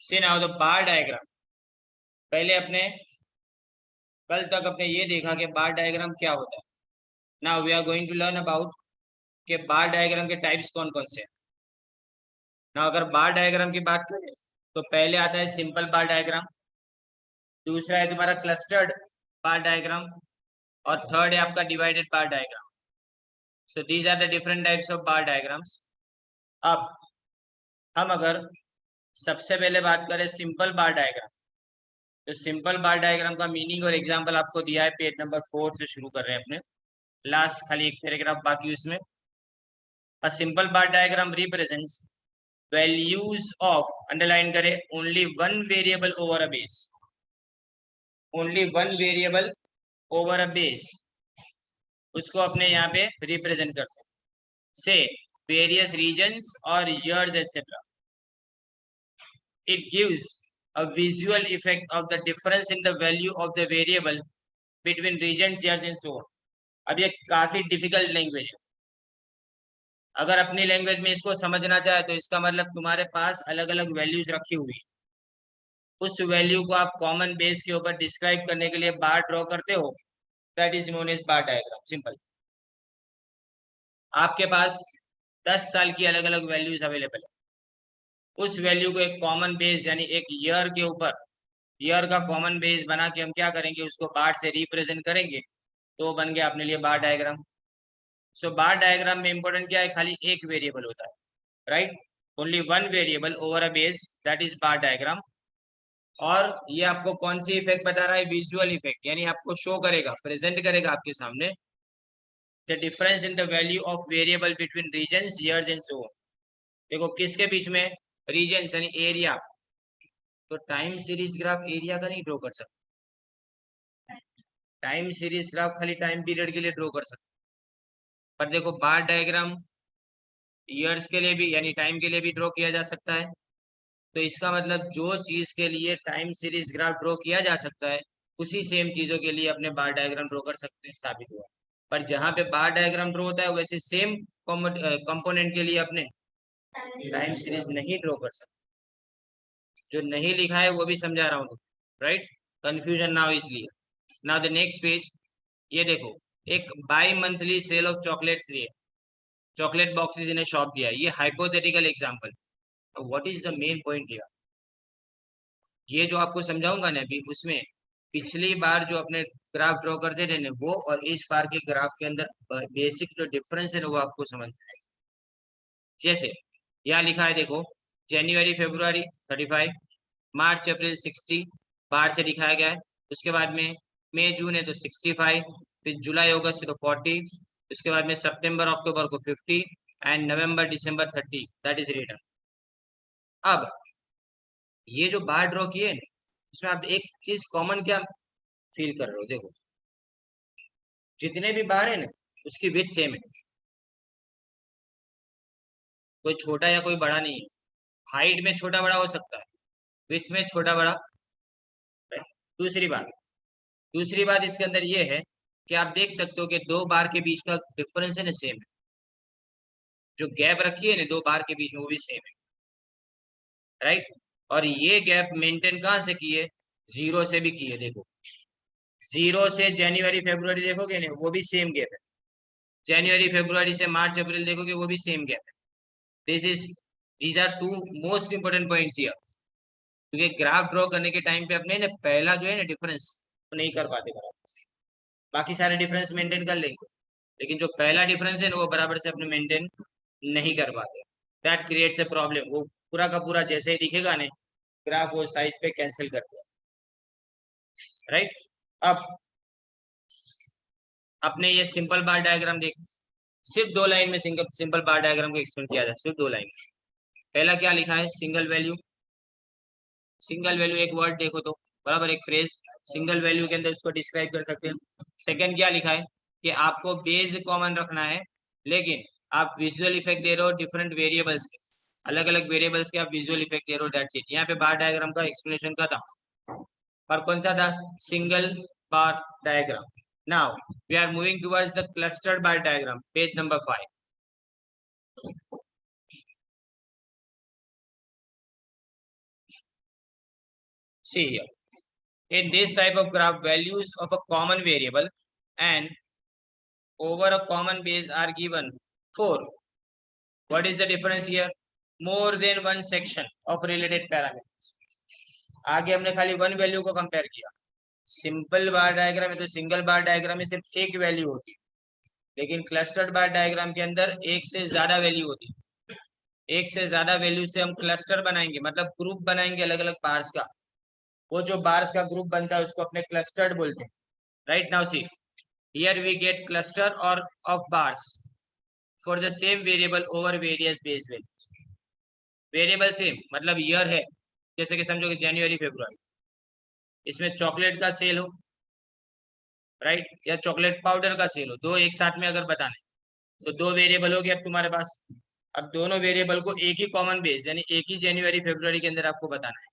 C now the bar diagram. पहले अपने कल तक अपने ये देखा कि बार डायग्राम क्या होता है। Now we are going to learn about कि बार डायग्राम के टाइप्स कौन कौन से हैं। नाउ अगर बार डायग्राम की बात करें तो पहले आता है सिंपल बार डायग्राम, दूसरा है तुम्हारा क्लस्टर्ड बार डायग्राम, और थर्ड है आपका divided bar diagram. So these are the different types of bar diagrams. अब हम अगर सबसे पहले बात करें सिंपल बार डायग्राम, तो सिंपल बार डायग्राम का मीनिंग और एग्जांपल आपको दिया है पेज नंबर 4 से शुरू कर रहे हैं अपने, लास्ट खाली एक पैराग्राफ बाकी उसमें। A simple bar diagram represents values of, underline करें, only one variable over a base, only one variable over a base, उसको अपने यहाँ पे रिप्रेजेंट करते हैं। से वेरियस रीजन्स और years etcetera. It gives a visual effect of the difference in the value of the variable between regions, years and so on. अब ये काफी डिफिकल्ट लैंग्वेज है। अगर अपनी लैंग्वेज में इसको समझना चाहे तो इसका मतलब तुम्हारे पास अलग अलग वैल्यूज रखी हुई, उस वैल्यू को आप कॉमन बेस के ऊपर डिस्क्राइब करने के लिए बार ड्रॉ करते हो, that is known as bar diagram. Simple. आपके पास 10 साल की अलग अलग वैल्यूज अवेलेबल है, उस वैल्यू को एक कॉमन बेस यानी एक ईयर के ऊपर, ईयर का कॉमन बेस बना के हम क्या करेंगे, उसको बार से रिप्रेजेंट करेंगे, तो बन गया अपने लिए बार डायग्राम। सो बार डायग्राम में इंपॉर्टेंट क्या है, खाली एक वेरिएबल होता है, right, only one variable over a base, that is bar diagram. और ये आपको कौन सी इफेक्ट बता रहा है, विजुअल इफेक्ट, यानी आपको शो करेगा, प्रेजेंट करेगा आपके सामने the difference in the value of variable between regions, years and so on. देखो किसके बीच में, रीजन्स यानी एरिया, तो टाइम सीरीज ग्राफ एरिया का नहीं ड्रॉ कर सकते, टाइम सीरीज ग्राफ खाली टाइम पीरियड के लिए ड्रॉ कर सकते, पर देखो बार डायग्राम ईयर्स के लिए भी यानी टाइम के लिए भी ड्रॉ किया जा सकता है। तो इसका मतलब जो चीज के लिए टाइम सीरीज ग्राफ ड्रॉ किया जा सकता है, उसी सेम चीजों के लिए अपने बार डायग्राम ड्रॉ कर सकते हैं, साबित हुआ। पर जहां पे बार डायग्राम ड्रॉ होता है वैसे सेम कंपोनेंट के लिए अपने टाइम सीरीज नहीं ड्रॉ कर सकते। जो नहीं लिखा है वो भी समझा रहा हूँ, राइट, कंफ्यूजन ना हो इसलिए। नाउ द नेक्स्ट पेज, ये देखो, एक by monthly cell of chocolates लिए, चॉकलेट बॉक्सेस इन्हें शॉप दिया है, ये hypothetical example. What is the main point here, ये जो आपको समझाऊंगा ना अभी, उसमें पिछली बार जो अपने ग्राफ ड्रॉ करते थे ना वो, और इस बार के ग्राफ के अंदर बेसिक जो डिफरेंस है ना वो आपको समझ आएगा। जैसे यहाँ लिखा है देखो, जनवरी फरवरी 35, मार्च अप्रैल 60 बार से दिखाया गया है। उसके बाद में मई जून है तो 65, फिर जुलाई अगस्त तो 40, उसके बाद में सितंबर अक्टूबर को 50 and November December 30, that is return. अब ये जो बार ड्रॉ किए ना, इसमें आप एक चीज कॉमन क्या फील कर रहे हो, देखो जितने भी बार है ना उसकी विड्थ सेम है, कोई छोटा या कोई बड़ा नहीं है। हाइट में छोटा बड़ा हो सकता है, विड्थ में छोटा बड़ा। दूसरी बात, दूसरी बात इसके अंदर ये है कि आप देख सकते हो कि दो बार के बीच का डिफरेंस है ना सेम है, जो गैप रखी है ना दो बार के बीच में वो भी सेम है, राइट। और ये गैप मेंटेन कहाँ से की है, जीरो से भी की है। देखो जीरो से जनवरी फरवरी देखोगे ना वो भी सेम गैप है, जनवरी फरवरी से मार्च अप्रैल देखोगे वो भी सेम गैप है। This is, these are two most important points here, क्योंकि ग्राफ ड्रॉ करने के टाइम पे अपने ना पहला जो है ना डिफरेंस तो नहीं कर पाते बराबर से, बाकी सारे डिफरेंस मेंटेन कर लेंगे, लेकिन जो पहला डिफरेंस है ना वो बराबर से अपने मेंटेन नहीं कर पाते, दैट क्रिएट्स ए प्रॉब्लम। वो पूरा का पूरा जैसे ही दिखेगा ना ग्राफ वो साइड पे कैंसिल कर दिया, राइट। अब अपने ये सिंपल बार डायग्राम देख, सिर्फ दो लाइन में सिंपल बार डायग्राम को एक्सप्लेन किया जाए, सिर्फ दो लाइन। पहला क्या लिखा है, सिंगल वैल्यू, सिंगल वैल्यू एक वर्ड देखो तो बराबर, एक फ्रेज सिंगल वैल्यू के अंदर इसको डिस्क्राइब कर सकते हैं। सेकंड क्या लिखा है कि आपको बेस कॉमन रखना है, लेकिन आप विजुअल इफेक्ट दे रहे हो डिफरेंट वेरिएबल्स के, अलग अलग वेरिएबल्स के आप विजुअल इफेक्ट दे रहे हो, दैट्स इट। यहाँ पे बार डायग्राम का एक्सप्लेनेशन का था, और कौन सा था, single bar diagram. Now we are moving towards the clustered bar diagram, page number 5। See here, in this type of graph, values of a common variable and over a common base are given for, what is the difference here, more than one section of related parameters. आगे हमने खाली one value को compare किया. Simple bar diagram में तो single bar diagram में सिर्फ एक वैल्यू होती है, लेकिन क्लस्टर्ड बार डायग्राम के अंदर एक से ज्यादा वैल्यू होती है. एक से ज्यादा वैल्यू से हम क्लस्टर बनाएंगे, मतलब ग्रुप बनाएंगे अलग अलग बार्स का. वो जो बार्स का ग्रुप बनता है उसको अपने क्लस्टर्ड बोलते हैं. Right now see, here we get cluster or of bars for the same variable over various base values. Variable same मतलब ईयर है, जैसे कि समझो कि जनवरी फरवरी, इसमें चॉकलेट का सेल हो, राइट, या चॉकलेट पाउडर का सेल हो, दो एक साथ में अगर बताने तो दो वेरिएबल हो गए अब तुम्हारे पास. अब दोनों वेरिएबल को एक ही कॉमन बेस यानी एक ही जनवरी फरवरी के अंदर आपको बताना है.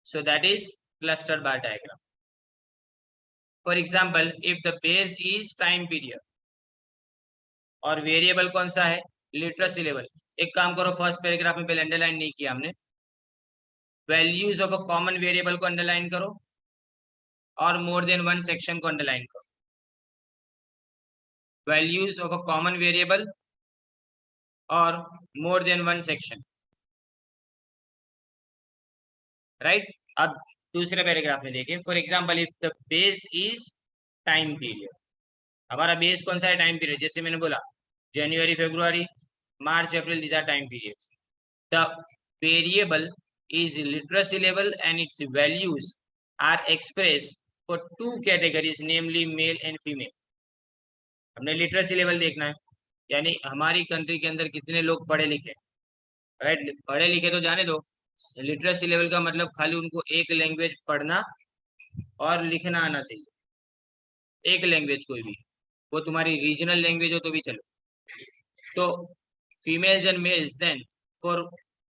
So that is cluster bar diagram. For example, if the base is time period और वेरिएबल कौन सा है, लिटरेसी लेवल. एक काम करो, फर्स्ट पैराग्राफ में पहले अंडरलाइन नहीं किया हमने, values of a common variable को अंडरलाइन करो और मोर देन वन सेक्शन को अंडरलाइन करो. Values of a common variable और more than one section. Right, अब दूसरे पैराग्राफ में देखिए, for example, if the base is time period. हमारा बेस कौन सा है, टाइम पीरियड. जैसे मैंने बोला जनवरी फरवरी मार्च अप्रैल, these are time periods. The variable is literacy level and its values are expressed for two categories, namely male and female. हमने लिटरेसी लेवल देखना है, यानी हमारी कंट्री के अंदर कितने लोग पढ़े लिखे, राइट. पढ़े लिखे तो जाने दो, लिटरेसी लेवल का मतलब खाली उनको एक लैंग्वेज पढ़ना और लिखना आना चाहिए. एक लैंग्वेज कोई भी, वो तुम्हारी रीजनल लैंग्वेज हो तो भी चलो. तो females and males then for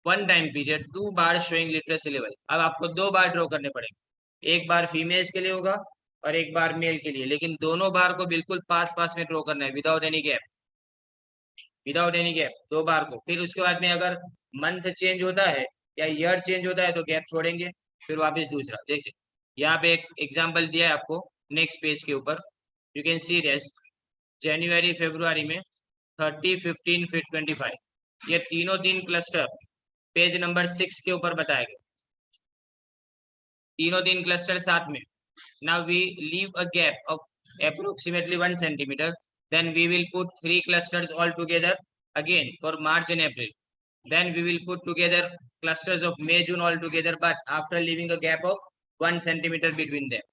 one time period 2 bar showing literacy level. अब आपको 2 बार ड्रॉ करने पड़ेंगे, एक बार फीमेल्स के लिए होगा और एक बार मेल के लिए, लेकिन दोनों बार को बिल्कुल पास पास में ड्रॉ करना है, without any gap. Without any gap 2 बार को. फिर उसके बाद में अगर मंथ चेंज होता है या ईयर चेंज होता है तो गैप छोड़ेंगे, फिर वापस दूसरा. देखिए यहाँ पे एक एग्जाम्पल दिया है आपको नेक्स्ट पेज के ऊपर. यू कैन सी दिस, जनवरी फरवरी में 30, 15, फिर 25, ये तीनों तीन क्लस्टर पेज नंबर 6 के ऊपर बताए गए. तीनों तीन क्लस्टर साथ में. Now we leave a gap of approximately 1 centimetre. Then we will put 3 clusters all together again for March and April. Then we will put together clusters of May, June all together, but after leaving a gap of 1 centimeter between them.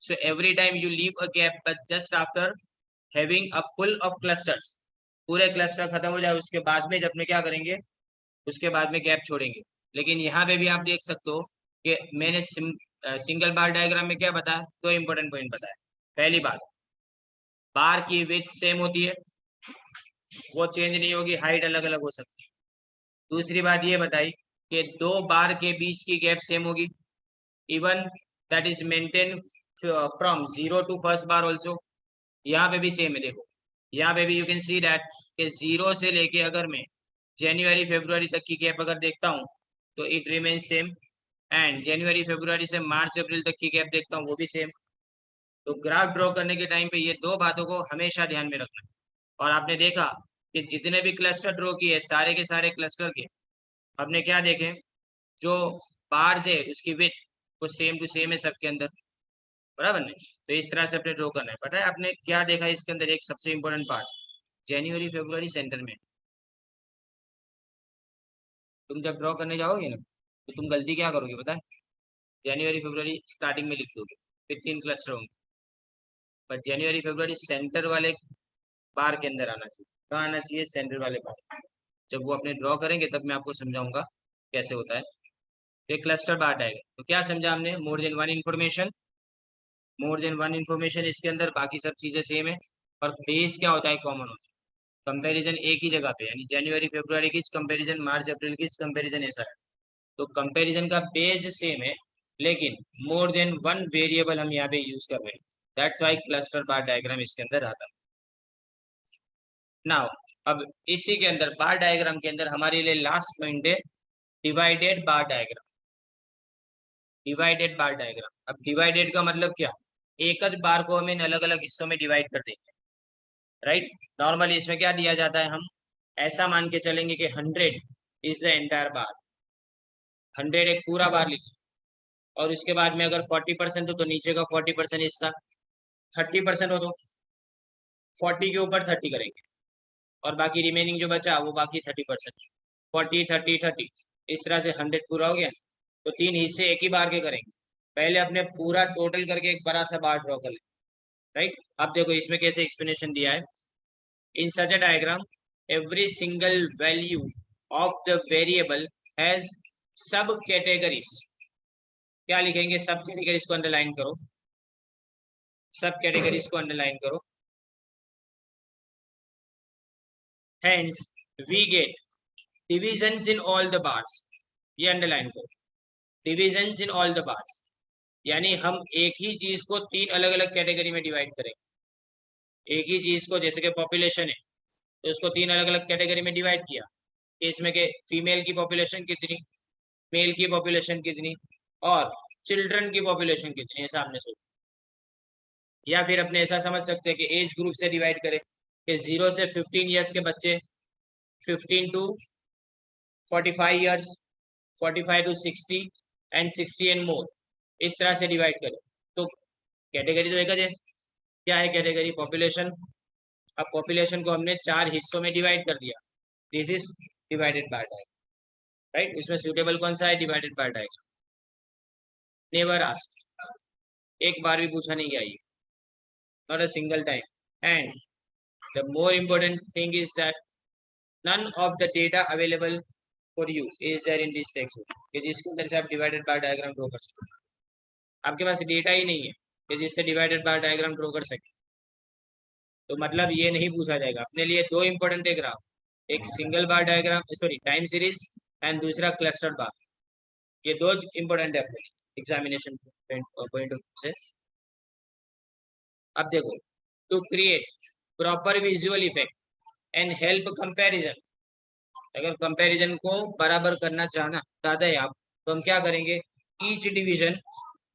So every time you leave a gap, but just after having a full of clusters, पूरे cluster खत्म हो जाए उसके बाद में जब में क्या करेंगे, उसके बाद में गैप छोड़ेंगे. लेकिन यहाँ पे भी आप देख सकते हो कि मैंने सिंगल बार डायग्राम में क्या बताया, दो इंपॉर्टेंट पॉइंट बताया. पहली बात, बार की विड्थ सेम होती है, वो चेंज नहीं होगी, हाइट अलग अलग हो सकती है. दूसरी बात ये बताई कि 2 बार के बीच की गैप सेम होगी, even that is maintain from 0 to first bar also. यहाँ पे भी सेम है. देखो यहाँ पे भी यू कैन सी दैट कि 0 से लेके अगर मैं जनवरी फरवरी तक की गैप अगर देखता हूँ तो इट रिमेन सेम, एंड जनवरी फरवरी से मार्च अप्रैल तक की गैप देखता हूँ वो भी सेम. तो ग्राफ ड्रॉ करने के टाइम पे ये दो बातों को हमेशा ध्यान में रखना है. और आपने देखा कि जितने भी क्लस्टर ड्रॉ किए सारे के सारे क्लस्टर के हमने क्या देखे, जो बार्स है उसकी विड्थ वो सेम टू सेम है सबके अंदर, बराबर नहीं. तो इस तरह से अपने ड्रॉ करना है. पता है आपने क्या देखा इसके अंदर, एक सबसे इम्पोर्टेंट पार्ट, जनवरी फरवरी सेंटर में. तुम जब ड्रॉ करने जाओगे ना तो तुम गलती क्या करोगे पता है, जनवरी फरवरी स्टार्टिंग में लिख दोगे, फिर 3 क्लस्टर होंगे, पर जनवरी फरवरी सेंटर वाले बार के अंदर आना चाहिए. कहाँ आना चाहिए, सेंटर वाले बार. जब वो अपने ड्रॉ करेंगे तब मैं आपको समझाऊंगा कैसे होता है. फिर क्लस्टर बार आएगा तो क्या समझा हमने, मोर देन वन इन्फॉर्मेशन. मोर देन वन इन्फॉर्मेशन इसके अंदर, बाकी सब चीजें सेम है. और बेस क्या होता है, कॉमन होता है. कंपैरिजन एक ही जगह पे, यानी जनवरी फरवरी की कंपैरिजन मार्च अप्रैल की कंपैरिजन ऐसा है. तो कंपैरिजन का बेस सेम है, लेकिन मोर देन वन वेरिएबल हम यहाँ पे यूज कर रहे हैं. That's why cluster bar diagram इसके अंदर आता है. नाउ अब इसी के अंदर बार डायग्राम के अंदर हमारे लिए लास्ट पॉइंट है divided bar diagram. Divided bar diagram. अब डिवाइडेड का मतलब क्या, एक જ बार को हमें अलग अलग हिस्सों में डिवाइड कर देंगे, राइट। नॉर्मली इसमें क्या दिया जाता है, हम ऐसा मान के चलेंगे कि 100 इज द एंटायर बार, 100 एक पूरा बार लिखें, और उसके बाद में अगर 40% हो तो नीचे का 40% हिस्सा, 30% हो तो 40 के ऊपर 30 करेंगे, और बाकी रिमेनिंग जो बचा वो बाकी 30%, 40 30 30, इस तरह से 100 पूरा हो गया। तो 3 हिस्से एक ही बार के करेंगे, पहले अपने पूरा टोटल करके एक बड़ा सा बार ड्रॉ कर लें, राइट। अब देखो इसमें कैसे एक्सप्लेनेशन दिया है, in such a diagram every single value of the variable has sub categories, क्या लिखेंगे, सब कैटेगरीज को अंडरलाइन करो, सब कैटेगरीज को अंडरलाइन करो। Hence we get divisions in all the bars, ये अंडरलाइन करो, divisions in all the bars, यानी हम एक ही चीज को 3 अलग अलग कैटेगरी में डिवाइड करेंगे। एक ही चीज को, जैसे कि पॉपुलेशन है तो उसको 3 अलग अलग कैटेगरी में डिवाइड किया, इसमें के फीमेल की पॉपुलेशन कितनी, मेल की पॉपुलेशन कितनी, और चिल्ड्रन की पॉपुलेशन कितनी है सामने से। या फिर अपने ऐसा समझ सकते हैं कि एज ग्रुप से डिवाइड करें कि 0 से 15 ईयर्स के बच्चे, 15 to 45 years, 45 to 60 and 60 and more, इस तरह से डिवाइड करें। तो कैटेगरी तो एक है, क्या है कैटेगरी, पॉपुलेशन। अब पॉपुलेशन को हमने 4 हिस्सों में डिवाइड कर दिया, this is divided by diagram, right. इसमें सुटेबल कौन सा है, divided by diagram. Never ask, एक बार भी पूछा नहीं गया ये, not a single time. And the more important thing is that none of the data available for you is there in this textbook, कि जिसके अंदर से आप डिवाइडेड बाय डायग्राम ड्रॉ कर सकते, आपके पास डेटा ही नहीं है कि जिससे डिवाइडेड बाय डायग्राम ड्रॉ कर सके, तो मतलब ये नहीं पूछा जाएगा। अपने लिए 2 इंपॉर्टेंट है ग्राफ, एक single bar diagram, sorry time series, and दूसरा क्लस्टर बार, ये 2 इंपॉर्टेंट है अपने एग्जामिनेशन पॉइंट ऑफ से। अब देखो, to create proper visual effect and help comparison, अगर कंपैरिजन को बराबर करना चाहते हैं आप, तो हम क्या करेंगे, each division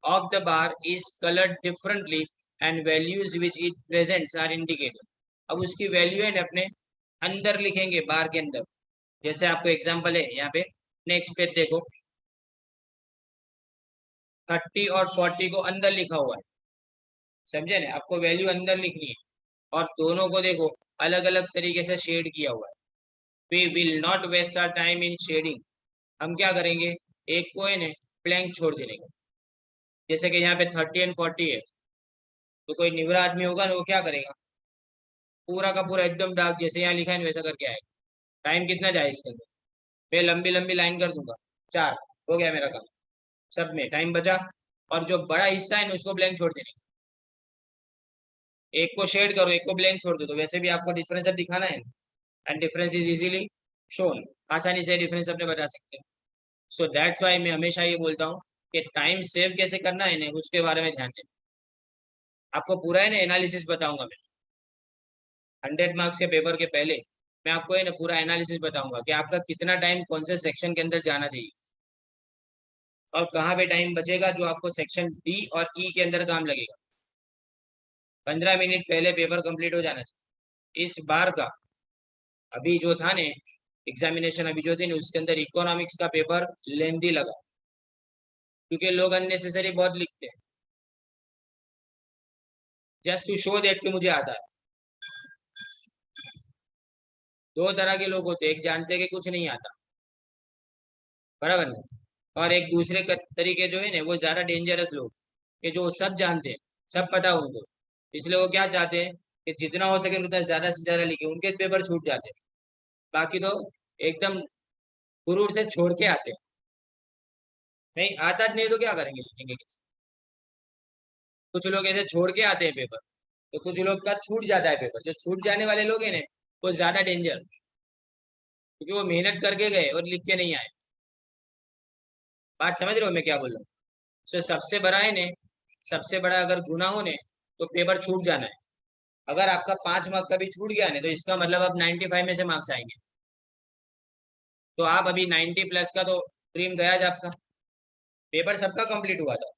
of the bar is coloured differently and values which it presents are indicated. अब उसकी वैल्यू है अपने अंदर लिखेंगे, बार के अंदर। जैसे आपको एग्जांपल है यहाँ पे, नेक्स्ट पेज देखो, 30 और 40 को अंदर लिखा हुआ है, समझे ना, आपको वैल्यू अंदर लिखनी है, और दोनों को देखो अलग अलग तरीके से शेड किया हुआ है। We will not waste our time in shading, हम क्या करेंगे, एक को है ना ब्लैंक छोड़ देंगे। जैसे कि यहाँ पे 30 एंड 40 है, तो कोई निवरा आदमी होगा ना, वो क्या करेगा, पूरा का पूरा एकदम डार्क, जैसे यहाँ लिखा है ना वैसा करके आएगा। टाइम कितना जाए इसके अंदर, मैं लंबी लंबी लाइन कर दूंगा, 4 हो गया मेरा काम, सब में टाइम बचा। और जो बड़ा हिस्सा है ना उसको ब्लैंक छोड़ देने, एक को शेड करो, एक को ब्लैंक छोड़ दो, तो वैसे भी आपको डिफरेंस अब दिखाना है, and difference is easily shown, आसानी से डिफरेंस अपने बता सकते हैं। सो दैट्स वाई मैं हमेशा ये बोलता हूँ कि टाइम सेव कैसे करना है ना, उसके बारे में ध्यान दें। आपको पूरा है ना एनालिसिस बताऊंगा मैं, 100 मार्क्स के पेपर के पहले मैं आपको है ना पूरा एनालिसिस बताऊंगा कि आपका कितना टाइम कौन से सेक्शन के अंदर जाना चाहिए, और कहाँ पे टाइम बचेगा जो आपको सेक्शन डी और ई के अंदर काम लगेगा। 15 मिनट पहले पेपर कंप्लीट हो जाना चाहिए। इस बार का अभी जो था ने एग्जामिनेशन, अभी जो थी ना उसके अंदर इकोनॉमिक्स का पेपर लेंदी लगा, क्योंकि लोग अननेसेसरी बहुत लिखते हैं, जस्ट टू शो दैट कि मुझे आता है। 2 तरह के लोग होते हैं, एक जानते कि कुछ नहीं आता, बराबर ना, और एक दूसरे तरीके जो है ना वो ज्यादा डेंजरस लोग, कि जो सब जानते हैं, सब पता है उनको, इसलिए वो क्या चाहते हैं कि जितना हो सके उतना ज्यादा से ज्यादा लिखे, उनके पेपर छूट जाते हैं। बाकी तो एकदम गुरूर से छोड़ के आते हैं, नहीं आता नहीं तो क्या करेंगे, लिखेंगे कैसे। कुछ लोग ऐसे छोड़ के आते हैं पेपर, तो कुछ लोग का छूट जाता है पेपर। जो छूट जाने वाले लोग हैं ना वो ज्यादा डेंजर, क्योंकि वो मेहनत करके गए और लिख के नहीं आए। बात समझ रहे हो मैं क्या बोल रहा हूँ। तो सबसे बड़ा है ने, सबसे बड़ा अगर गुनाह हो ने तो पेपर छूट जाना है। अगर आपका 5 मार्क का भी छूट गया ने तो इसका मतलब अब 95 में से मार्क्स आएंगे, तो आप अभी 90 प्लस का तो ड्रीम गया आज आपका। पेपर सबका कंप्लीट हुआ था,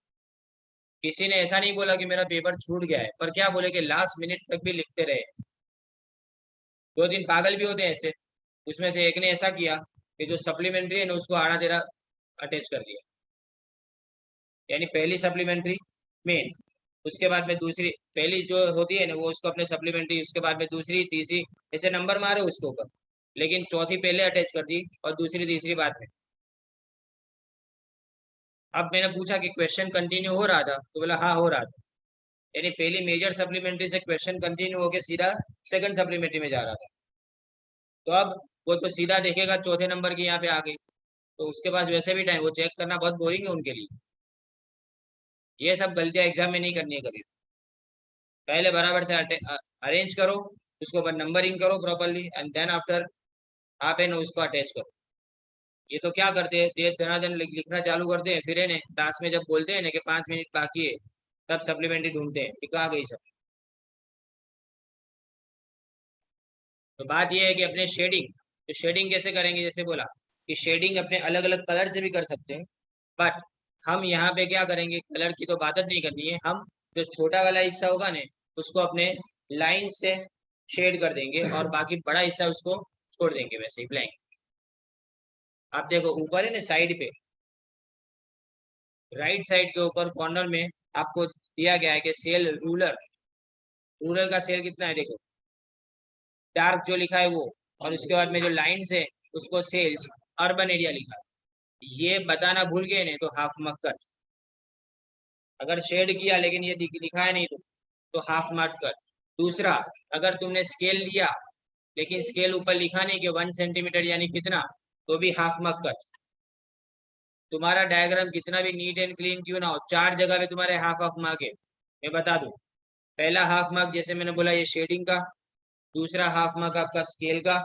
किसी ने ऐसा नहीं बोला कि मेरा पेपर छूट गया है, पर क्या बोले कि लास्ट मिनट तक भी लिखते रहे। 2 दिन पागल भी होते हैं ऐसे। उसमें से एक ने ऐसा किया कि जो सप्लीमेंट्री है ना उसको आड़ा तेरा अटैच कर दिया, यानी पहली सप्लीमेंट्री मेंस, उसके बाद में दूसरी, पहली जो होती है ना वो उसको अपने सप्लीमेंट्री, उसके बाद में दूसरी तीसरी, ऐसे नंबर मारे उसके ऊपर, लेकिन चौथी पहले अटैच कर दी और दूसरी तीसरी बाद में। अब मैंने पूछा कि क्वेश्चन कंटिन्यू हो रहा था, तो बोला हाँ हो रहा था, यानी पहली मेजर सप्लीमेंट्री से क्वेश्चन कंटिन्यू होकर सीधा सेकंड सप्लीमेंट्री में जा रहा था। तो अब वो तो सीधा देखेगा चौथे नंबर की यहाँ पे आ गई, तो उसके पास वैसे भी टाइम, वो चेक करना बहुत बोरिंग है उनके लिए। ये सब गलतियां एग्जाम में नहीं करनी है कभी। पहले बराबर से अरेंज करो, उसके ऊपर नंबरिंग करो प्रॉपरली, एंड देन आफ्टर आप है ना उसको अटैच करो। ये तो क्या करते हैं, देर दनादन लिखना चालू करते हैं, फिर है ना क्लास में जब बोलते हैं ना कि 5 मिनट बाकी है, तब सप्लीमेंट्री ढूंढते हैं कि कहाँ गई सब। तो बात ये है कि अपने शेडिंग, तो शेडिंग कैसे करेंगे, जैसे बोला कि शेडिंग अपने अलग अलग कलर से भी कर सकते हैं, बट हम यहाँ पे क्या करेंगे, कलर की तो बात नहीं करनी है, हम जो छोटा वाला हिस्सा होगा ना उसको अपने लाइन से शेड कर देंगे और बाकी बड़ा हिस्सा उसको छोड़ देंगे वैसे ही ब्लैंक। आप देखो ऊपर है ना साइड पे, राइट साइड के ऊपर कॉर्नर में आपको दिया गया है कि सेल रूलर, रूरल का सेल कितना है देखो, डार्क जो लिखा है वो, और उसके बाद में जो लाइन्स है उसको सेल्स अर्बन एरिया लिखा है। ये बताना भूल गए नहीं तो हाफ मार्क कर, अगर शेड किया लेकिन ये लिखा है नहीं तो हाफ मार्क कर। दूसरा, अगर तुमने स्केल लिया लेकिन स्केल ऊपर लिखा नहीं कि 1 सेंटीमीटर यानी कितना, तो भी हाफ मार्क कर। तुम्हारा डायग्राम कितना भी नीट एंड क्लीन क्यों ना हो, 4 जगह पे तुम्हारे हाफ हाफ मार्क है, मैं बता दूं। पहला हाफ मार्क जैसे मैंने बोला ये शेडिंग का, दूसरा हाफ मार्क आपका स्केल का,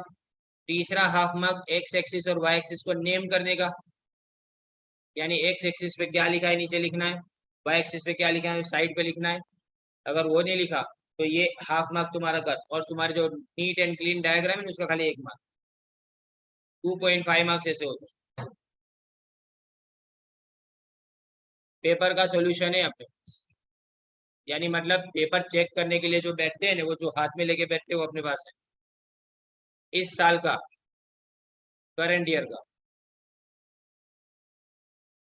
तीसरा हाफ मार्क एक्स एक्सिस और वाई एक्सिस को नेम करने का, यानी एक्स एक्सिस पे क्या लिखा है नीचे लिखना है, वाई एक्सिस पे क्या लिखा है साइड पे लिखना है। अगर वो नहीं लिखा तो ये हाफ मार्क तुम्हारा कर, और तुम्हारे जो नीट एंड क्लीन डायग्राम है उसका खाली 1 मार्क, 2.5 मार्क्स ऐसे होते हैं। पेपर का सोल्यूशन है अपने पास, यानी मतलब पेपर चेक करने के लिए जो बैठते हैं ना, वो जो हाथ में लेके बैठते हैं वो अपने पास है, इस साल का करंट ईयर का,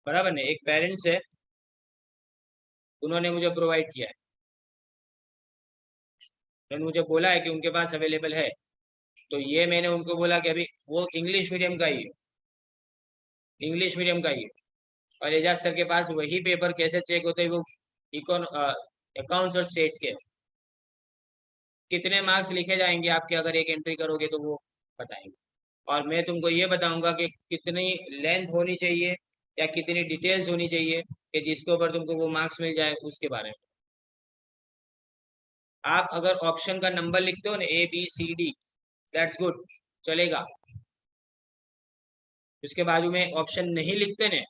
बराबर ने एक पेरेंट्स है, उन्होंने मुझे प्रोवाइड किया है, उन्होंने मुझे बोला है कि उनके पास अवेलेबल है, तो ये मैंने उनको बोला कि अभी वो इंग्लिश मीडियम का ही है, इंग्लिश मीडियम का ही है, और एजाज सर के पास वही पेपर कैसे चेक होते हैं वो इकोन अकाउंट्स और स्टेट्स के, कितने मार्क्स लिखे जाएंगे आपके अगर एक एंट्री करोगे तो वो बताएंगे। और मैं तुमको ये बताऊंगा कि कितनी लेंथ होनी चाहिए या कितनी डिटेल्स होनी चाहिए कि जिसके ऊपर तुमको वो मार्क्स मिल जाए उसके बारे में। आप अगर ऑप्शन का नंबर लिखते हो ना ABCD, दैट्स गुड, चलेगा। उसके बाजू में ऑप्शन नहीं लिखते ना,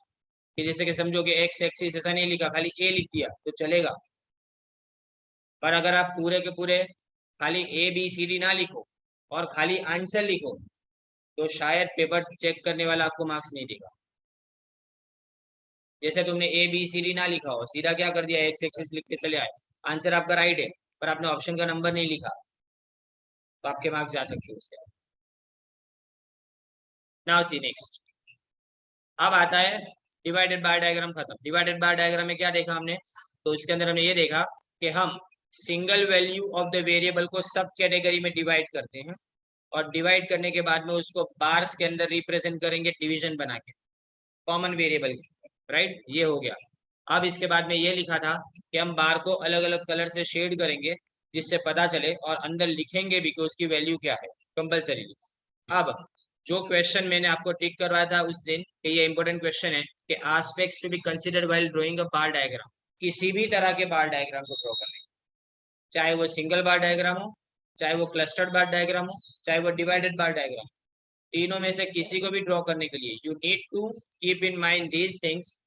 कि जैसे कि समझो कि एक्स एक्सिस ऐसा नहीं लिखा, खाली ए लिख दिया तो चलेगा। पर अगर आप पूरे के पूरे खाली ABCD ना लिखो और खाली आंसर लिखो तो शायद पेपर चेक करने वाला आपको मार्क्स नहीं देगा। जैसे तुमने ABCD ना लिखा हो, सीधा क्या कर दिया एक्स एक्सिस लिख के चले आए, आंसर आपका राइट है पर आपने ऑप्शन का नंबर नहीं लिखा, तो आपके मार्क्स जा सकते हैं उसके। नाउ सी नेक्स्ट, अब आता है डिवाइडेड बाय डायग्राम खत्म। डिवाइडेड बाय डायग्राम में क्या देखा हमने, तो इसके अंदर हमने ये देखा कि हम single value of the variable को सब कैटेगरी में डिवाइड करते हैं, और डिवाइड करने के बाद में उसको बार्स के अंदर रिप्रेजेंट करेंगे डिवीजन बना के कॉमन वेरिएबल, राइट, ये हो गया। अब इसके बाद में ये लिखा था कि हम बार को अलग अलग कलर से शेड करेंगे जिससे पता चले, और अंदर लिखेंगे भी कि उसकी वैल्यू क्या है कंपल्सरी। अब जो क्वेश्चन मैंने आपको टिक करवाया था उस दिन कि ये इंपॉर्टेंट क्वेश्चन है कि aspects to be considered while drawing a bar diagram, किसी भी तरह के बार डायग्राम को ड्रॉ करने, चाहे वो सिंगल बार डायग्राम हो, चाहे वो क्लस्टर्ड बार डायग्राम हो, चाहे वो डिवाइडेड बार डायग्राम, तीनों में से किसी को भी ड्रॉ करने के लिए you need to keep in mind these things.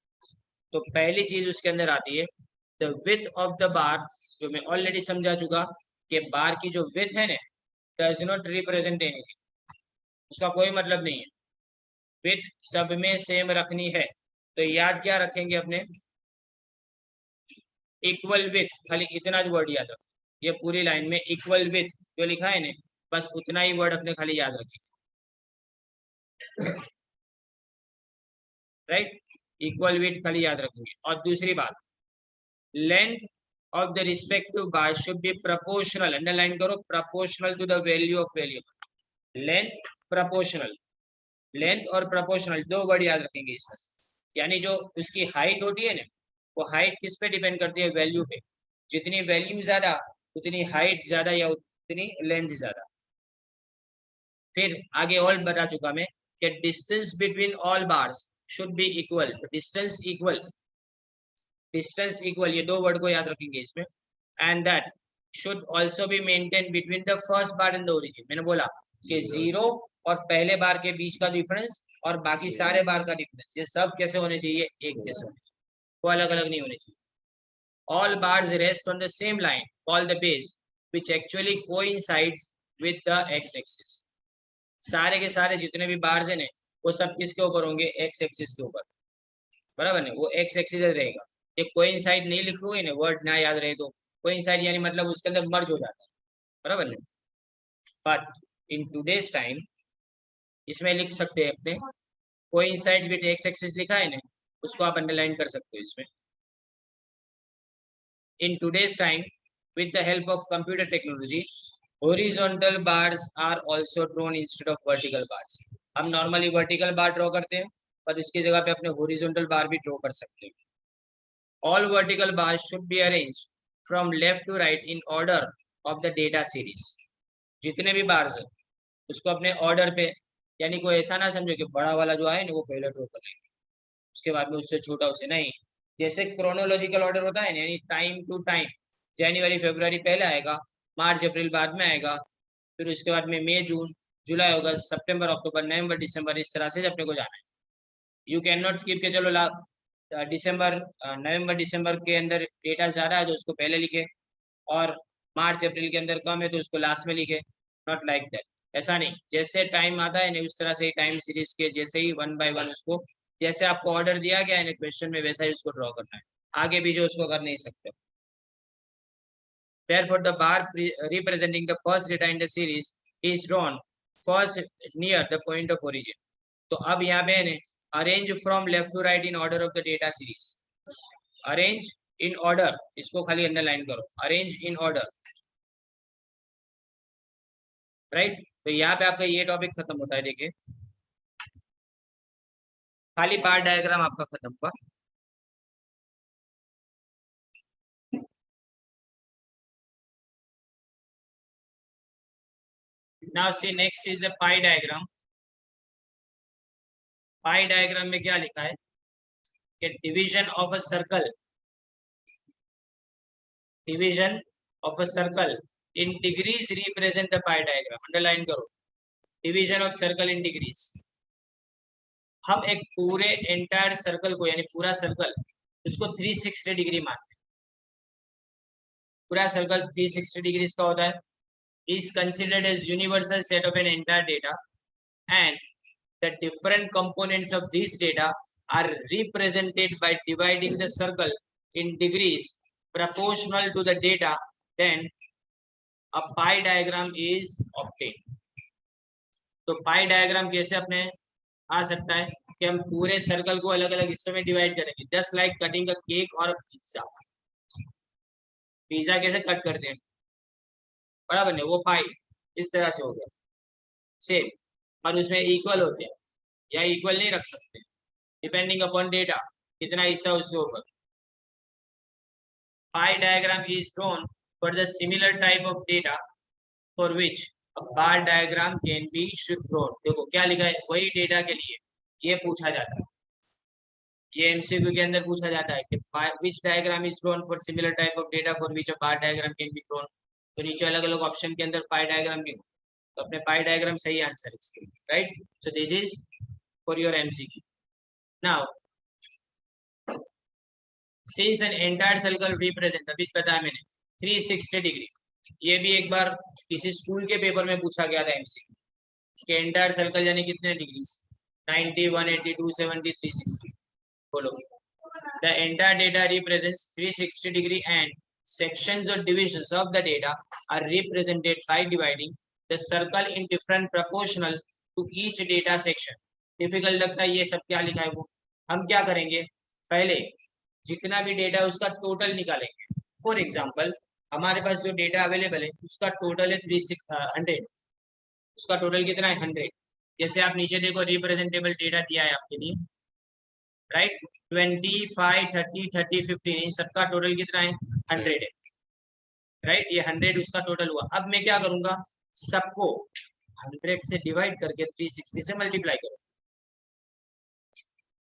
तो पहली चीज उसके अंदर आती है the width of the bar, जो मैं ऑलरेडी समझा चुका कि बार की जो विड्थ है ना डज नॉट रिप्रेजेंट एनीथिंग, उसका कोई मतलब नहीं है, विड्थ सब में सेम रखनी है। तो याद क्या रखेंगे अपने, इक्वल विथ, खाली इतना जो वर्ड याद रखें, ये पूरी लाइन में इक्वल विथ जो लिखा है ना, बस उतना ही वर्ड अपने खाली याद रखें, राइट। इक्वल विथ खाली याद रखेंगे। और दूसरी बात, length of the respective bar should be proportional, underline करो, proportional to the value of variable. Length proportional, length और प्रोपोर्शनल दो वर्ड याद रखेंगे इसमें। यानी जो उसकी हाइट होती है ना, वो हाइट किस पे डिपेंड करती है, वैल्यू पे। जितनी वैल्यू ज्यादा उतनी हाइट ज्यादा या उतनी लेंथ ज्यादा। फिर आगे और बता चुका मैं कि distance between all bars should be equal, distance equal, distance equal, ये दो वर्ड को याद रखेंगे इसमें। And that should also be maintain between the first bar and the origin. मैंने बोला कि जीरो और पहले बार के बीच का डिफरेंस और बाकी सारे बार का डिफरेंस, ये सब कैसे होने चाहिए, एक जैसे होने चाहिए, वो अलग अलग नहीं होने चाहिए। All bars rest on the same line called the base, which actually coincides with the x-axis. सारे के सारे जितने भी बार्स हैं वो सब किसके ऊपर होंगे, एक्स एक्सिस के ऊपर, बराबर है, वो एक्स एक्सिस रहेगा। ये कोइंसाइड नहीं लिखोगे ना, वर्ड ना याद रहे तो कोइंसाइड यानी मतलब उसके अंदर मर्ज हो जाता है, बराबर है। बट इन टूडेज टाइम इसमें लिख सकते हैं अपने, कोइंसाइड विद एक्स एक्सिस लिखा है ना, उसको आप अंडरलाइन कर सकते हो इसमें। In today's time, with the help of computer technology, horizontal bars are also drawn instead of vertical bars. हम normally vertical bar draw करते हैं, पर इसकी जगह पे अपने horizontal bar भी draw कर सकते हैं। All vertical bars should be arranged from left to right in order of the data series. जितने भी bars हैं, उसको अपने order पे, यानी कोई ऐसा ना समझो कि बड़ा वाला जो आए ना वो पहले draw कर लेंगे, उसके बाद में उससे छोटा उसे नहीं। जैसे क्रोनोलॉजिकल ऑर्डर होता है यानी टाइम टू टाइम, जनवरी फरवरी पहले आएगा, मार्च अप्रैल बाद में आएगा, फिर उसके बाद में मई जून जुलाई अगस्त सितंबर अक्टूबर नवंबर दिसंबर, इस तरह से अपने को जाना है। यू कैन नॉट स्किप के चलो दिसंबर नवंबर दिसंबर के अंदर डेटा ज्यादा है तो उसको पहले लिखे, और मार्च अप्रैल के अंदर कम है तो उसको लास्ट में लिखे। नॉट लाइक दैट, ऐसा नहीं, जैसे टाइम आता है ना उस तरह से टाइम सीरीज के जैसे ही वन बाय वन उसको, जैसे आपको ऑर्डर दिया गया है क्वेश्चन में वैसा ही उसको ड्रॉ करना है, आगे भी जो उसको कर नहीं सकते। Therefore, the bar representing the first data in the series is drawn first near the point of origin. तो अब यहाँ पे है arrange from left to right in order of the data series, arrange in order, इसको खाली underline करो, arrange in order, right. तो यहाँ पे आपका ये टॉपिक खत्म होता है, देखिए खाली बार डायग्राम आपका खत्म हुआ। Now see next is the pie diagram. Pie diagram में क्या लिखा है कि division of a circle, division of a circle in degrees represent the pie diagram, underline करो, division of circle in degrees. हम एक पूरे एंटायर सर्कल को यानी पूरा सर्कल उसको 360 डिग्री मानते हैं, पूरा सर्कल 360 डिग्री का होता है, is considered as universal set of an entire data and the different components of this data are represented by dividing the circle in degrees proportional to the data, then a pie diagram is obtained. तो पाई diagram कैसे अपने आ सकता है कि हम पूरे circle को अलग अलग हिस्सों में डिवाइड करेंगे, जस्ट लाइक कटिंग अ केक और पिज्जा। पिज्जा कैसे कट करते हैं, बराबर नहीं, वो पाई इस तरह से हो गया सेम, और उसमें इक्वल होते हैं या इक्वल नहीं रख सकते, डिपेंडिंग अपॉन डेटा कितना हिस्सा उसके ऊपर। पाई diagram is drawn for the similar type of data for which a bar diagram can be drawn. देखो क्या लिखा है, वही डेटा के लिए ये पूछा जाता है, ये एमसीक्यू के अंदर पूछा जाता है कि which diagram is drawn for similar type of data for which a bar diagram can be drawn. तो नीचे अलग अलग ऑप्शन के अंदर पाई डायग्राम भी हो, तो अपने पाई डायग्राम सही आंसर इसके लिए, right. So this is for your MCQ. Now since an entire circle represent, अभी बताया मैंने 360 डिग्री, ये भी एक बार किसी स्कूल के पेपर में पूछा गया था एमसीक्यू कि एंटायर सर्कल यानी कितने डिग्री, 90, 180, 270, 360। बोलो। The entire data represents 360 degree and sections or divisions of the data are represented by dividing the circle in different proportional to each data section. Difficult लगता है ये सब क्या लिखा है वो। हम क्या करेंगे, पहले जितना भी डेटा उसका टोटल निकालेंगे। फॉर एग्जांपल हमारे पास जो डेटा अवेलेबल है उसका टोटल है 300, उसका टोटल कितना है 100। जैसे आप नीचे देखो रिप्रेजेंटेबल डेटा दिया है आपके लिए, राइट। 25, 30, 30, 15 इन सबका टोटल कितना है 100 है, राइट। ये 100 उसका टोटल हुआ। अब मैं क्या करूंगा, सबको 100 से डिवाइड करके 360 से मल्टीप्लाई करूंगा।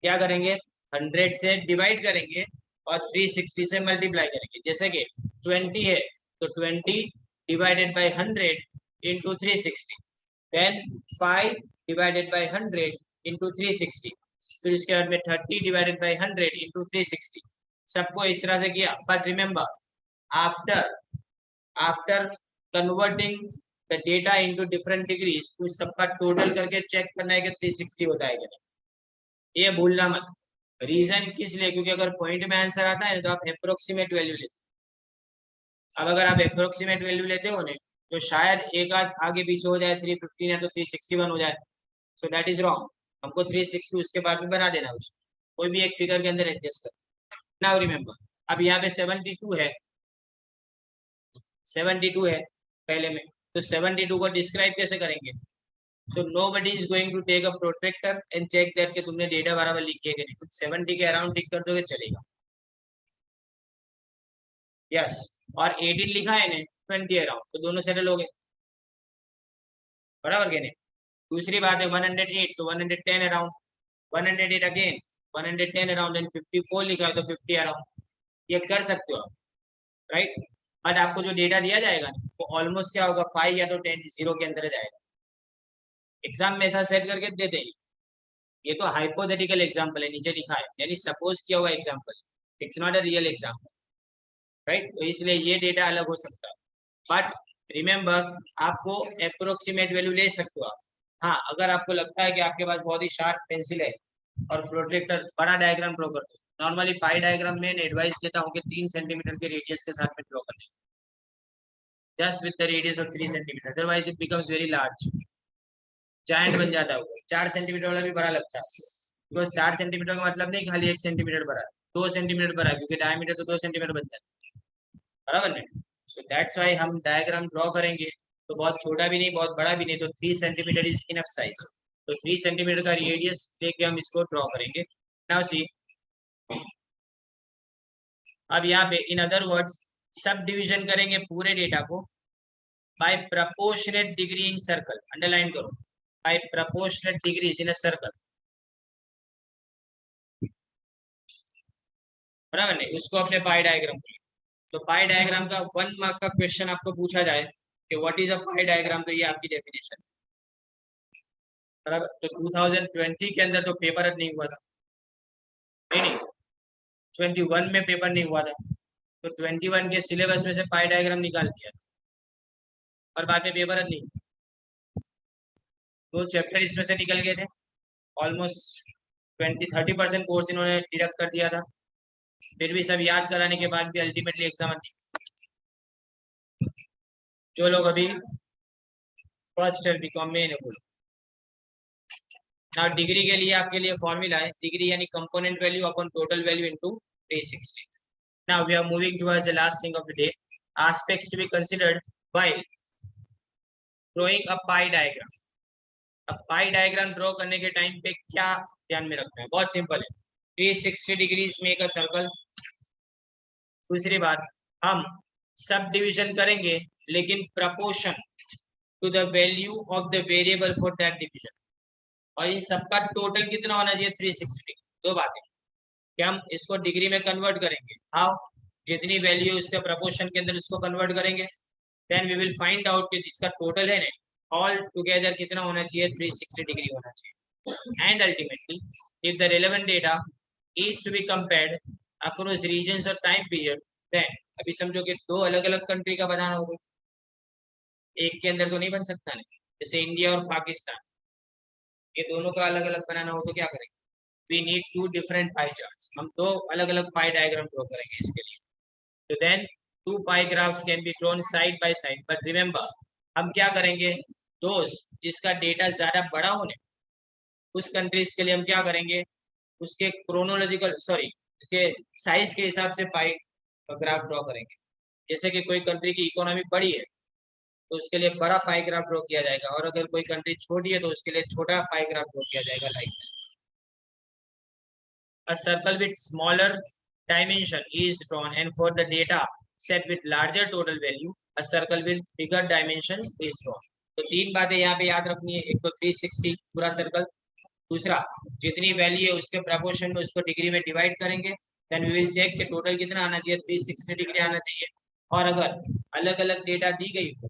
क्या करेंगे, 100 से डिवाइड करेंगे और 360 से मल्टीप्लाई करेंगे। जैसे कि 20 है तो 20 divided by 100 into 360, then 5 divided by 100 into 360, फिर इसके बाद में 30 डिवाइडेड बाय 100 इंटू 360। सबको इस तरह से किया। But remember after converting the data into different degrees, उस सबका टोटल करके चेक करना है कि 360 होता है क्या नहीं, ये भूलना मत। रीजन किस लिए, क्योंकि अगर पॉइंट में आंसर आता है तो आप अप्रोक्सीमेट वैल्यू लेते हो। अब अगर आप अप्रोक्सीमेट वैल्यू लेते हो ना तो शायद एक आध आगे पीछे हो जाए, 315 या तो 361 हो जाए, सो दैट इज रॉन्ग। हमको 360 उसके बाद में बना देना, उसको कोई भी एक फिगर के अंदर एडजस्ट कर। नाउ रिमेंबर, अब यहाँ पे 72 है, 72 है पहले में, तो 72 को डिस्क्राइब कैसे करेंगे। सो nobody is going to take a protractor and check that कि तुमने डेटा बराबर लिख के नहीं, 70 के अराउंड टिक कर दोगे चलेगा। यस और 18 लिखा है ने 20 अराउंड, तो दोनों सेटल हो गए, बराबर के नहीं। दूसरी बात है 108 तो 110 अराउंड, 108 अगेन 110 अराउंड एंड 54 लिखा है तो 50 अराउंड, ये कर सकते हो आप, राइट। बट आपको जो डेटा दिया जाएगा वो ऑलमोस्ट क्या होगा 5 या तो 10 0 के अंदर जाएगा। एग्जाम में ऐसा सेट करके दे देंगे। ये तो हाइपोथेटिकल एग्जांपल है, नीचे लिखा है, यानी सपोज किया हुआ example, it's not a real example, right. तो इसलिए ये डेटा अलग हो सकता है, बट रिमेंबर आपको अप्रोक्सीमेट वैल्यू ले सकते हो आप। हाँ अगर आपको लगता है कि आपके पास बहुत ही शार्प पेंसिल है और प्रोट्रैक्टर, बड़ा डायग्राम ड्रॉ कर दो। नॉर्मली पाई डायग्राम में एडवाइस देता हूँ कि 3 सेंटीमीटर के रेडियस के साथ में ड्रॉ करने, just with the radius of 3 centimetre, otherwise it becomes very large, giant बन जाता है। 4 सेंटीमीटर वाला भी बड़ा लगता है, बिकॉज 4 सेंटीमीटर का मतलब नहीं खाली 1 सेंटीमीटर बड़ा, 2 सेंटीमीटर बड़ा, क्योंकि डायमीटर तो 2 सेंटीमीटर बन जाता है, बराबर नहीं। सो दैट्स वाई हम डायग्राम ड्रॉ करेंगे तो बहुत छोटा भी नहीं बहुत बड़ा भी नहीं, तो 3 सेंटीमीटर इज इनफ साइज। तो 3 सेंटीमीटर का रेडियस लेके हम इसको ड्रॉ करेंगे। नाउ सी, अब यहाँ पे in other words sub division करेंगे पूरे डेटा को by proportionate degree in circle, underline करो, by proportionate degrees in a circle, बराबर नहीं। उसको अपने पाई डायग्राम को, तो पाई डायग्राम का 1 मार्क का क्वेश्चन आपको पूछा जाए कि what is a pie diagram, तो ये आपकी डेफिनेशन, बराबर। तो 2020 के अंदर तो पेपर नहीं हुआ था, नहीं 21 में पेपर नहीं हुआ था, तो 21 के सिलेबस में से पाई डायग्राम निकाल दिया और बाद में पेपर नहीं, 2 चैप्टर इसमें से निकल गए थे। ऑलमोस्ट 20-30% कोर्स इन्होंने डिडक्ट कर दिया था, फिर भी सब याद कराने के बाद भी अल्टीमेटली एग्जाम आती। जो लोग अभी फर्स्ट ईयर बीकॉम में बोलो ना, डिग्री के लिए आपके लिए फॉर्मूला है, डिग्री यानी component value upon total value into 360। Now we are moving towards the last thing of the day, aspects to be considered while drawing a pie diagram. अब पाई डायग्राम ड्रॉ करने के time पे क्या ध्यान में रखना है, बहुत सिंपल है, 360 डिग्रीज मेक अ सर्कल। दूसरी बात, हम सब डिवीजन करेंगे लेकिन proportion to the value of the variable for that division, और इन सबका टोटल कितना होना चाहिए 360। दो बातें, कि हम इसको डिग्री में कन्वर्ट करेंगे, हाउ, जितनी वैल्यू इसके प्रपोर्शन के अंदर इसको कन्वर्ट करेंगे, then we will find out कि इसका टोटल है ना ऑल टुगेदर कितना होना चाहिए 360 डिग्री होना चाहिए। And ultimately if the relevant data is to be compared across regions और टाइम पीरियड, देन अभी समझो कि 2 अलग अलग कंट्री का बनाना होगा, एक के अंदर तो नहीं बन सकता नहीं, जैसे इंडिया और पाकिस्तान, ये दोनों का अलग अलग बनाना हो तो क्या करेंगे, we need 2 different pie charts, हम 2 अलग अलग पाई डायग्राम ड्रॉ करेंगे इसके लिए। तो then 2 pie graphs can be drawn side by side, but remember हम क्या करेंगे, दोस्त जिसका डेटा ज्यादा बड़ा होने उस कंट्रीज के लिए हम क्या करेंगे, उसके क्रोनोलॉजिकल उसके साइज के हिसाब से पाई ग्राफ ड्रॉ करेंगे। जैसे कि कोई कंट्री की इकोनॉमी बड़ी है तो उसके लिए बड़ा पाई ग्राफ ड्रॉ किया जाएगा, और अगर कोई कंट्री छोटी है तो उसके लिए छोटा पाई ग्राफ ड्रॉ किया जाएगा। Like a circle with smaller dimension is drawn, and for the data set with larger total value a circle with bigger dimensions is drawn। तो 3 बातें यहाँ पे याद रखनी है। एक तो 360 पूरा सर्कल, दूसरा जितनी वैल्यू है उसके प्रपोर्शन में उसको डिग्री में डिवाइड करेंगे, देन वी विल चेक कि टोटल कितना आना चाहिए, 360 डिग्री आना चाहिए। और अगर अलग अलग डेटा दी गई हो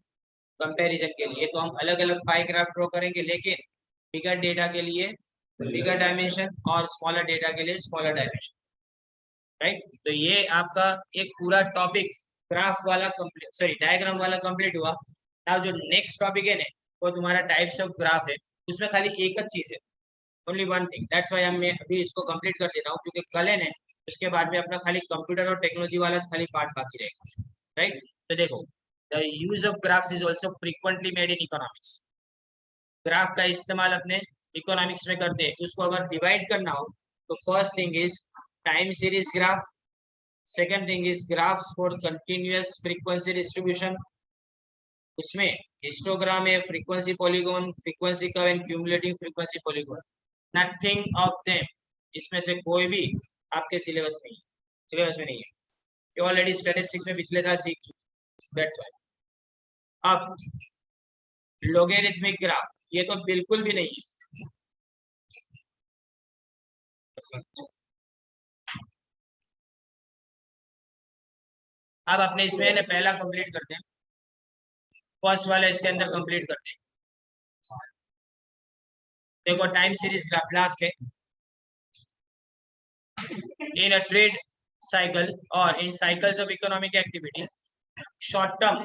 कंपैरिजन के लिए तो हम अलग अलग पाई ग्राफ ड्रॉ करेंगे, लेकिन बिगर डेटा के लिए बिगर डायमेंशन और स्मॉलर डेटा के लिए स्मॉलर डायमेंशन। राइट, तो ये आपका एक पूरा टॉपिक ग्राफ वाला कंप्लीट, डायग्राम वाला कंप्लीट हुआ। अब जो नेक्स्ट टॉपिक है ना वो तुम्हारा टाइप्स ऑफ ग्राफ है, उसमें खाली एक चीज है, only one thing, that's why मैं अभी इसको कंप्लीट कर देता हूँ, क्योंकि कल है ना उसके बाद में अपना खाली कंप्यूटर और टेक्नोलॉजी वाला खाली पार्ट बाकी रहेगा। राइट, तो देखो the use of graphs is also frequently made in economics. Graph का इस्तेमाल अपने इकोनॉमिक्स में करते हैं। उसको अगर डिवाइड करना हो तो first thing is time series graph, second thing is graphs for continuous frequency distribution, उसमें हिस्टोग्राम है, frequency polygon, frequency curve and cumulative frequency polygon. Nothing of them, इसमें से कोई भी आपके सिलेबस नहीं है, सिलेबस में नहीं है, ये ऑलरेडी स्टैटिस्टिक्स में पिछले साल सीख चुके। That's why. अब लोगेरिथमिक ग्राफ ये तो बिल्कुल भी नहीं है। अब अपने इसमें ने पहला कंप्लीट करते हैं, फर्स्ट वाला इसके अंदर कंप्लीट करते हैं। देखो टाइम सीरीज ग्राफ लास्ट है। इन अ ट्रेड साइकिल और in cycles of economic activity, short term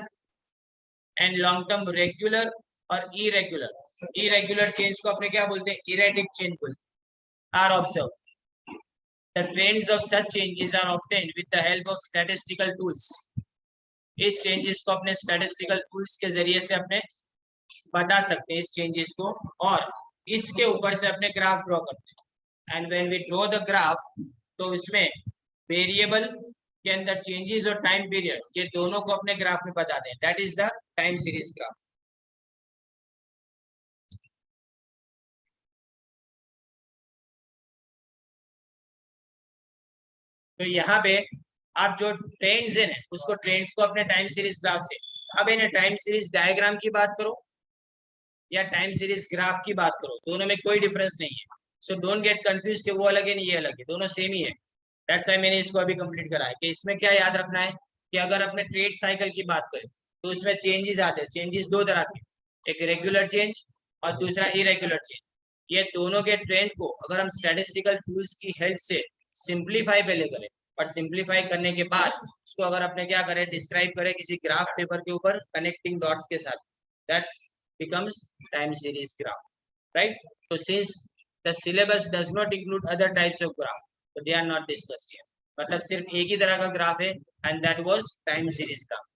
and long term regular और इरेगुलर चेंज को अपने क्या बोलते हैं, इरेटिक चेंज बोलते हैं, are observe. The trends of such changes are obtained with the help of statistical tools। इस चेंजेस को अपने स्टैटिस्टिकल टूल्स के जरिए से अपने बता सकते हैं इस चेंजेस को, और इसके ऊपर से अपने ग्राफ ड्रॉ करते हैं। And when we draw the graph तो इसमें वेरिएबल के अंदर चेंजेस और टाइम पीरियड ये दोनों को अपने ग्राफ में बताते हैं। That is the time series graph. तो यहाँ पे आप जो ट्रेंड्स है उसको ट्रेंड्स को अपने टाइम सीरीज ग्राफ से, अब इन्हें टाइम सीरीज डायग्राम की बात करो या टाइम सीरीज ग्राफ की बात करो, दोनों में कोई डिफरेंस नहीं है। सो डोंट गेट कंफ्यूज कि वो अलग है नहीं ये अलग है, दोनों सेम ही है। दैट्स व्हाई मैंने इसको अभी कंप्लीट करा है कि इसमें क्या याद रखना है कि अगर अपने ट्रेड साइकिल की बात करें तो उसमें चेंजेस आते हैं। चेंजेस दो तरह के, एक रेगुलर चेंज और दूसरा इरेगुलर चेंज। ये दोनों के ट्रेंड को अगर हम स्टैटिस्टिकल टूल्स की हेल्प से सिंप्लीफाई पहले करें, और सिंप्लीफाई करने के बाद उसको अगर अपने क्या करें, डिस्क्राइब करें किसी ग्राफ पेपर के ऊपर कनेक्टिंग डॉट्स के साथ, that becomes time series graph, right? So since the syllabus does not include other types of graph, so they are not discussed here। मतलब सिर्फ एक ही तरह का ग्राफ है, and that was time series graph।